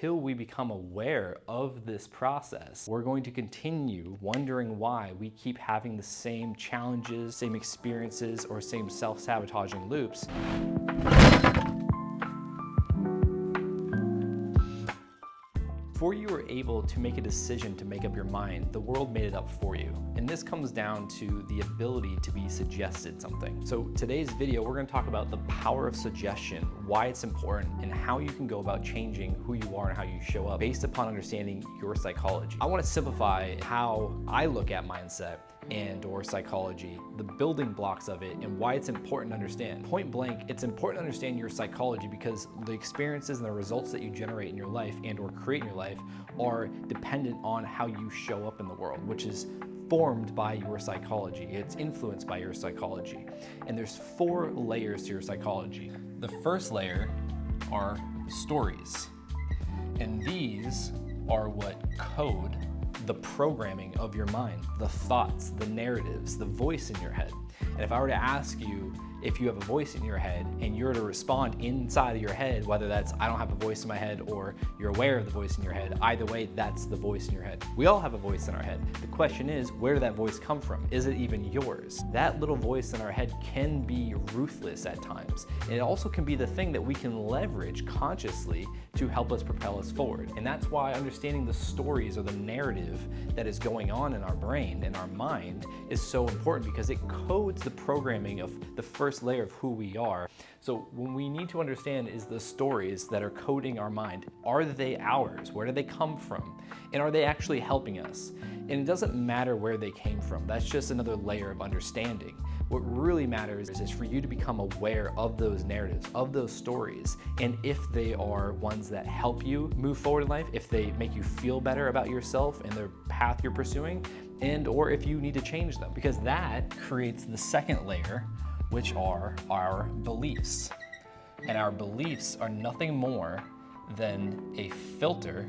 until we become aware of this process, we're going to continue wondering why we keep having the same challenges, same experiences, or same self-sabotaging loops. Before you were able to make a decision to make up your mind, the world made it up for you. And this comes down to the ability to be suggested something. So today's video, we're going to talk about the power of suggestion, why it's important, and how you can go about changing who you are and how you show up based upon understanding your psychology. I want to simplify how I look at mindset and/or psychology, the building blocks of it, and why it's important to understand. Point blank, it's important to understand your psychology because the experiences and the results that you generate in your life and/or create in your life are dependent on how you show up in the world, which is formed by your psychology. It's influenced by your psychology. And there's 4 layers to your psychology. The first layer are stories. And these are what code the programming of your mind, the thoughts, the narratives, the voice in your head. And if I were to ask you if you have a voice in your head and you're to respond inside of your head, whether that's I don't have a voice in my head or you're aware of the voice in your head, either way, that's the voice in your head. We all have a voice in our head. The question is, where did that voice come from? Is it even yours? That little voice in our head can be ruthless at times. And it also can be the thing that we can leverage consciously to help us propel us forward. And that's why understanding the stories or the narrative that is going on in our brain and our mind is so important because it codes the programming of the first layer of who we are. So what we need to understand is the stories that are coding our mind. Are they ours? Where do they come from? And are they actually helping us? And it doesn't matter where they came from. That's just another layer of understanding. What really matters is for you to become aware of those narratives, of those stories, and if they are ones that help you move forward in life, if they make you feel better about yourself and the path you're pursuing, and or if you need to change them, because that creates the second layer, which are our beliefs. And our beliefs are nothing more than a filter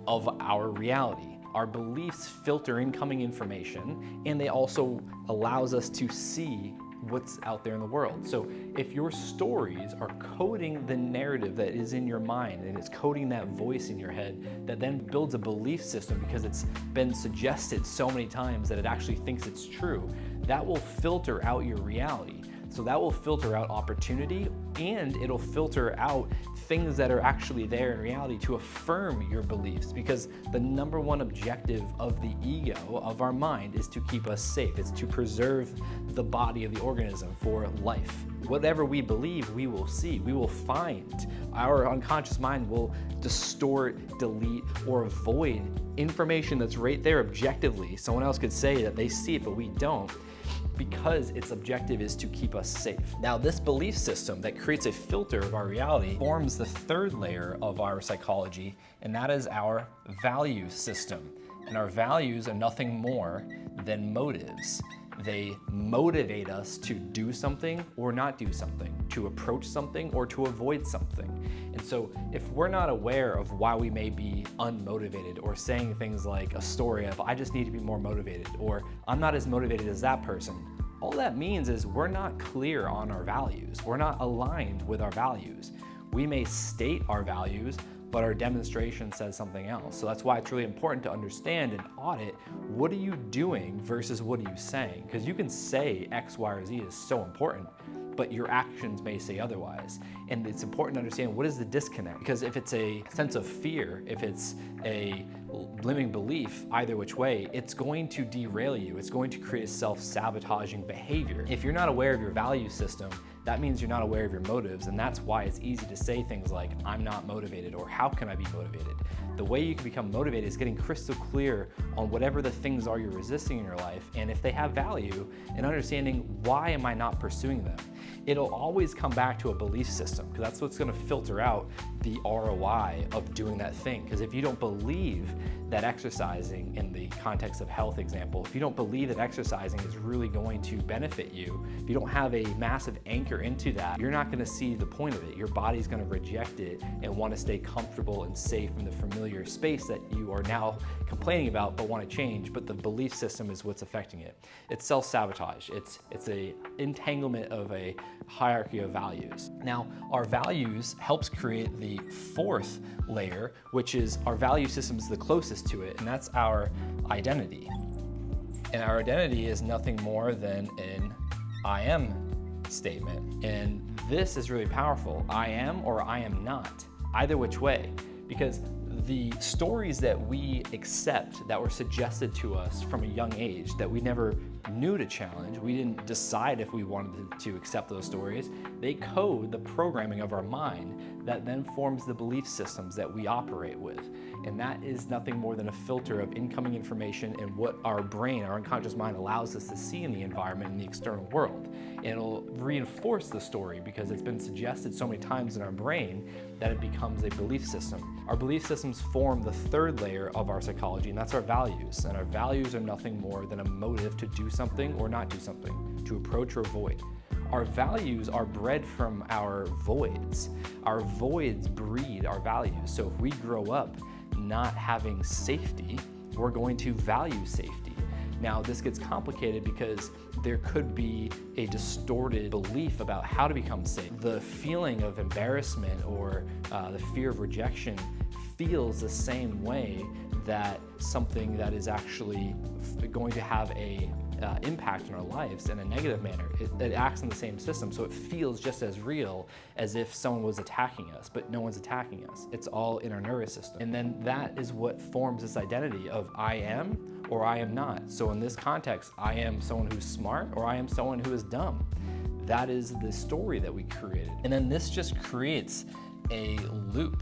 of our reality. Our beliefs filter incoming information, and they also allows us to see what's out there in the world. So if your stories are coding the narrative that is in your mind and it's coding that voice in your head that then builds a belief system because it's been suggested so many times that it actually thinks it's true, that will filter out your reality. So that will filter out opportunity, and it'll filter out things that are actually there in reality to affirm your beliefs, because the number one objective of the ego, of our mind, is to keep us safe. It's to preserve the body of the organism for life. Whatever we believe, we will see, we will find. Our unconscious mind will distort, delete, or avoid information that's right there objectively. Someone else could say that they see it, but we don't, because its objective is to keep us safe. Now, this belief system that creates a filter of our reality forms the third layer of our psychology, and that is our value system. And our values are nothing more than motives. They motivate us to do something or not do something, to approach something or to avoid something. And so if we're not aware of why we may be unmotivated, or saying things like a story of, I just need to be more motivated, or I'm not as motivated as that person, all that means is we're not clear on our values. We're not aligned with our values. We may state our values, but our demonstration says something else. So that's why it's really important to understand and audit, what are you doing versus what are you saying? Because you can say X, Y, or Z is so important, but your actions may say otherwise. And it's important to understand, what is the disconnect? Because if it's a sense of fear, if it's a limiting belief, either which way, it's going to derail you. It's going to create a self-sabotaging behavior. If you're not aware of your value system, that means you're not aware of your motives, and that's why it's easy to say things like, I'm not motivated, or how can I be motivated? The way you can become motivated is getting crystal clear on whatever the things are you're resisting in your life, and if they have value, and understanding, why am I not pursuing them? It'll always come back to a belief system, because that's what's going to filter out the ROI of doing that thing. Because if you don't believe that exercising, in the context of health example, if you don't believe that exercising is really going to benefit you, if you don't have a massive anchor into that, you're not going to see the point of it. Your body's going to reject it and want to stay comfortable and safe in the familiar space that you are now complaining about but want to change, but the belief system is what's affecting it. It's self-sabotage. It's a entanglement of a hierarchy of values. Now, our values helps create the the fourth layer, which is our value system is the closest to it, and that's our identity. And our identity is nothing more than an I am statement. And this is really powerful. I am or I am not, either which way, because the stories that we accept that were suggested to us from a young age that we never knew to challenge, we didn't decide if we wanted to accept those stories, they code the programming of our mind that then forms the belief systems that we operate with. And that is nothing more than a filter of incoming information and what our brain, our unconscious mind, allows us to see in the environment, in the external world. And it'll reinforce the story because it's been suggested so many times in our brain that it becomes a belief system. Our belief systems form the third layer of our psychology, and that's our values. And our values are nothing more than a motive to do something or not do something, to approach or avoid. Our values are bred from our voids. Our voids breed our values. So if we grow up not having safety, we're going to value safety. Now, this gets complicated because there could be a distorted belief about how to become safe. The feeling of embarrassment or the fear of rejection feels the same way that something that is actually going to have a impact in our lives in a negative manner. It acts in the same system, so it feels just as real as if someone was attacking us, but no one's attacking us. It's all in our nervous system. And then that is what forms this identity of I am or I am not. So in this context, I am someone who's smart or I am someone who is dumb. That is the story that we created. And then this just creates a loop,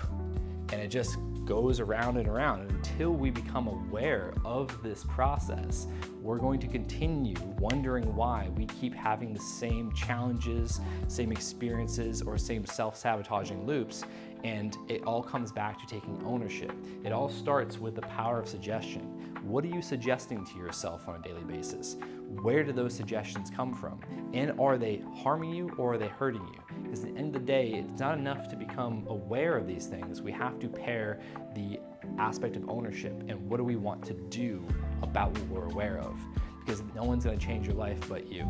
and it just goes around and around. And until we become aware of this process, we're going to continue wondering why we keep having the same challenges, same experiences, or same self-sabotaging loops. And it all comes back to taking ownership. It all starts with the power of suggestion. What are you suggesting to yourself on a daily basis? Where do those suggestions come from? And are they harming you or are they hurting you? Because at the end of the day, it's not enough to become aware of these things. We have to pair the aspect of ownership and what do we want to do about what we're aware of. Because no one's going to change your life but you.